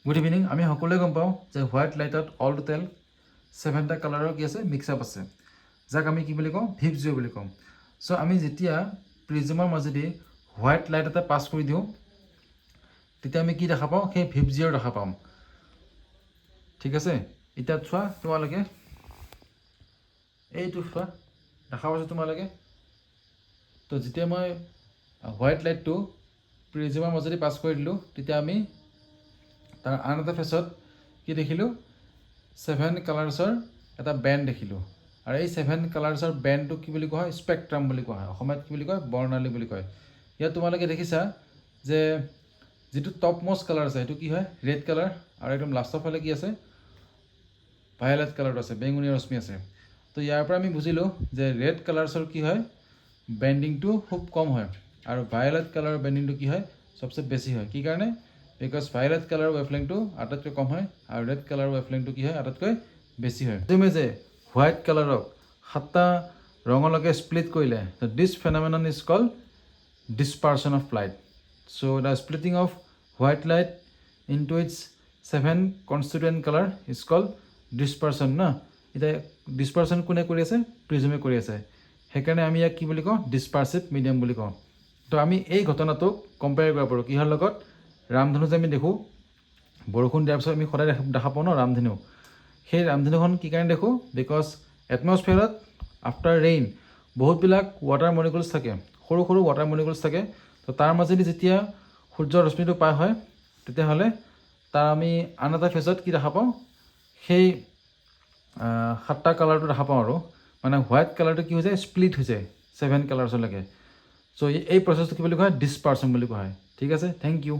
Good evening. আমি সকলোৱে গম পাওঁ যে হোৱাইট লাইটত অল টোটেল 7টা কালাৰৰ কি আছে মিক্স আপ আছে, যাক আমি কি বুলি কওঁ ভিপ জিৰ' বুলি কওঁ। চ' আমি যেতিয়া প্ৰিজমৰ মাজেদি হোৱাইট লাইট এটা পাছ কৰি দিওঁ তেতিয়া আমি কি দেখা পাওঁ, সেই ভিপ জিৰ' দেখা পাম। ঠিক আছে, এতিয়া চোৱা তোমালোকে এইটো চোৱা দেখা পাইছোঁ তোমালোকে। তো যেতিয়া মই হোৱাইট লাইটটো প্ৰিজমৰ মাজেদি পাছ কৰি দিলোঁ তেতিয়া আমি তাৰ আন এটা ফেচত কি দেখিলোঁ, 7 কালাৰ্ছৰ এটা বেণ্ড দেখিলোঁ। আৰু এই 7 কালাৰ্ছৰ বেণ্ডটোক কি বুলি কোৱা হয়, স্পেক্ট্ৰাম বুলি কোৱা হয়। অসমীয়াত কি বুলি কয়, বৰ্ণালী বুলি কয়। ইয়াত তোমালোকে দেখিছা যে যিটো টপ মষ্ট কালাৰ আছে সেইটো কি হয়, ৰেড কালাৰ, আৰু একদম লাষ্টৰ ফালে কি আছে, ভায়লেট কালাৰটো আছে, বেঙুনীয়া ৰশ্মি আছে। তো ইয়াৰ পৰা আমি বুজিলোঁ যে ৰেড কালাৰ্ছৰ কি হয়, বেণ্ডিংটো খুব কম হয়, আৰু ভায়লেট কালাৰৰ বেণ্ডিংটো কি হয়, চবচে বেছি হয়। কি কাৰণে? বিকজ ভায়লেট কালাৰৰ ৱেভলেংথটো আটাইতকৈ কম হয় আৰু ৰেড কালাৰৰ ৱেভলেংথটো কি হয়, আটাইতকৈ বেছি হয়। তুমি যে হোৱাইট কালাৰক 7টা ৰঙলৈকে স্প্লিট কৰিলে, this phenomenon is called dispersion of light. So the splitting of white light into its 7 constituent color is called dispersion না। এতিয়া dispersion কোনে কৰি আছে, প্ৰিজমে কৰি আছে। সেইকাৰণে আমি ইয়াক কি বুলি কওঁ, ডিছপাৰ্চিভ মিডিয়াম বুলি কওঁ। তো আমি এই ঘটনাটোক কম্পেয়াৰ কৰিব পাৰোঁ কিহৰ লগত, ৰামধেনু যে আমি দেখোঁ, বৰষুণ দিয়াৰ পিছত আমি সদায় দেখা পাওঁ ন ৰামধেনু। সেই ৰামধেনুখন কি কাৰণে দেখোঁ, বিকজ এটমছফিয়াৰত আফটাৰ ৰেইন বহুতবিলাক ৱাটাৰ মলিকুলছ থাকে, সৰু সৰু ৱাটাৰ মলিকুলছ থাকে। তো তাৰ মাজেদি যেতিয়া সূৰ্যৰ ৰশ্মিটো পাৰ হয় তেতিয়াহ'লে তাৰ আমি আন এটা ফেজত কি দেখা পাওঁ, সেই 7টা কালাৰটো দেখা পাওঁ। আৰু মানে হোৱাইট কালাৰটো কি হৈ যায়, স্প্লিট হৈ যায় 7 কালাৰ্ছলৈকে। চ' এই প্ৰচেছটো কি বুলি কোৱা হয়, ডিছপাৰ্চন বুলি কোৱা হয়। ঠিক আছে, থেংক ইউ।